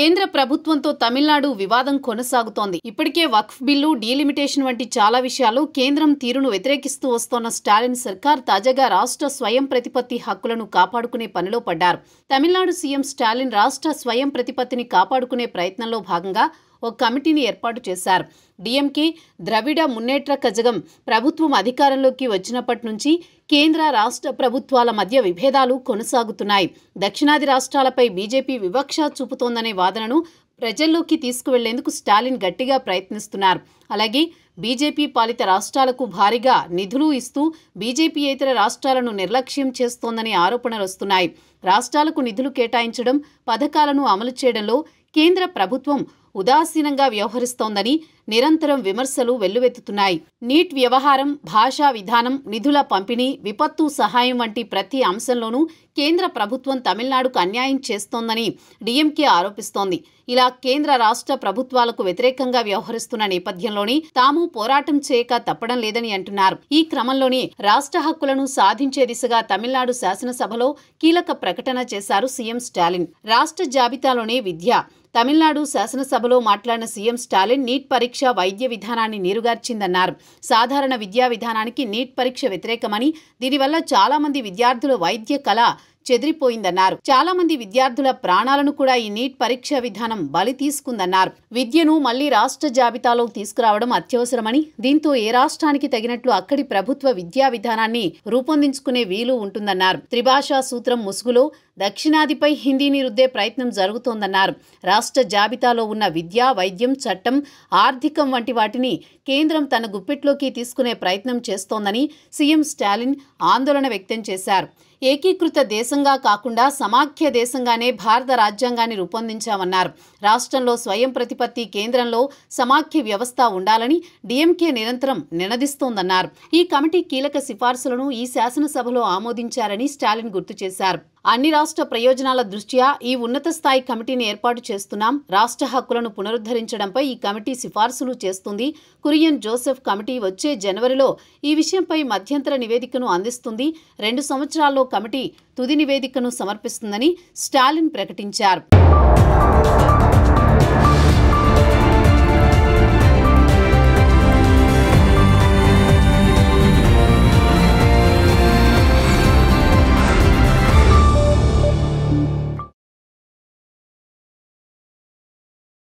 కేంద్ర ప్రభుత్వంతో తమిళనాడు వివాదం కొనసాగుతోంది. ఇప్పటికే వక్ఫ్ బిల్లు, డీలిమిటేషన్ వంటి చాలా విషయాలు కేంద్రం తీరును వ్యతిరేకిస్తూ వస్తోన్న స్టాలిన్ సర్కార్ తాజాగా రాష్ట్ర స్వయం ప్రతిపత్తి హక్కులను కాపాడుకునే పనిలో పడ్డారు. తమిళనాడు సీఎం స్టాలిన్ రాష్ట్ర స్వయం ప్రతిపత్తిని కాపాడుకునే ప్రయత్నంలో భాగంగా ఓ కమిటీని ఏర్పాటు చేశారు. డీఎంకే ద్రవిడ మున్నేట్ర కజగం ప్రభుత్వం అధికారంలోకి వచ్చినప్పటి నుంచి కేంద్ర రాష్ట్ర ప్రభుత్వాల మధ్య విభేదాలు కొనసాగుతున్నాయి. దక్షిణాది రాష్ట్రాలపై బీజేపీ వివక్ష చూపుతోందనే వాదనను ప్రజల్లోకి తీసుకువెళ్లేందుకు స్టాలిన్ గట్టిగా ప్రయత్నిస్తున్నారు. అలాగే బీజేపీ పాలిత రాష్ట్రాలకు భారీగా నిధులు ఇస్తూ బీజేపీయేతర రాష్ట్రాలను నిర్లక్ష్యం చేస్తోందనే ఆరోపణలు వస్తున్నాయి. రాష్ట్రాలకు నిధులు కేటాయించడం, పథకాలను అమలు చేయడంలో కేంద్ర ప్రభుత్వం ఉదాసీనంగా వ్యవహరిస్తోందని నిరంతరం విమర్శలు వెల్లువెత్తుతున్నాయి. నీట్ వ్యవహారం, భాషా విధానం, నిధుల పంపిణీ, విపత్తు సహాయం వంటి ప్రతి అంశంలోనూ కేంద్ర ప్రభుత్వం తమిళనాడుకు అన్యాయం చేస్తోందని డీఎంకే ఆరోపిస్తోంది. ఇలా కేంద్ర రాష్ట్ర ప్రభుత్వాలకు వ్యతిరేకంగా వ్యవహరిస్తున్న నేపథ్యంలోనే తాము పోరాటం చేయక తప్పడం లేదని అంటున్నారు. ఈ క్రమంలోనే రాష్ట్ర హక్కులను సాధించే దిశగా తమిళనాడు శాసనసభలో కీలక ప్రకటన చేశారు సీఎం స్టాలిన్. రాష్ట్ర జాబితాలోనే విద్య. తమిళనాడు శాసనసభలో మాట్లాడిన సీఎం స్టాలిన్ నీట్ పరీక్ష వైద్య విధానాన్ని నీరుగార్చిందన్నారు. సాధారణ విద్యా విధానానికి నీట్ పరీక్ష వ్యతిరేకమని, దీనివల్ల చాలా మంది విద్యార్థుల వైద్య కళ చెదిరిపోయిందన్నారు. చాలా మంది విద్యార్థుల ప్రాణాలను కూడా ఈ నీట్ పరీక్ష విధానం బలి తీసుకుందన్నారు. విద్యను మళ్లీ రాష్ట్ర జాబితాలో తీసుకురావడం అత్యవసరమని, దీంతో ఏ రాష్ట్రానికి తగినట్లు అక్కడి ప్రభుత్వ విద్యా విధానాన్ని రూపొందించుకునే వీలు ఉంటుందన్నారు. త్రిభాషా సూత్రం ముసుగులో దక్షిణాదిపై హిందీని రుద్దే ప్రయత్నం జరుగుతోందన్నారు. రాష్ట్ర జాబితాలో ఉన్న విద్య, వైద్యం, చట్టం, ఆర్థికం వంటి వాటిని కేంద్రం తన గుప్పిట్లోకి తీసుకునే ప్రయత్నం చేస్తోందని సీఎం స్టాలిన్ ఆందోళన వ్యక్తం చేశారు. ఏకీకృత దేశంగా కాకుండా సమాఖ్య దేశంగానే భారత రాజ్యాంగాన్ని రూపొందించామన్నారు. రాష్ట్రంలో స్వయం ప్రతిపత్తి, కేంద్రంలో సమాఖ్య వ్యవస్థ ఉండాలని డీఎంకే నిరంతరం నినదిస్తోందన్నారు. ఈ కమిటీ కీలక సిఫార్సులను ఈ శాసనసభలో ఆమోదించారని స్టాలిన్ గుర్తు చేశారు. అన్ని రాష్ట్ర ప్రయోజనాల దృష్ట్యా ఈ ఉన్నత స్థాయి కమిటీని ఏర్పాటు చేస్తున్నాం. రాష్ట్ర హక్కులను పునరుద్ధరించడంపై ఈ కమిటీ సిఫార్సులు చేస్తుంది. కురియన్ జోసెఫ్ కమిటీ వచ్చే జనవరిలో ఈ విషయంపై మధ్యంతర నివేదికను అందిస్తుంది. 2 సంవత్సరాల్లో కమిటీ తుది నివేదికను సమర్పిస్తుందని స్టాలిన్ ప్రకటించారు.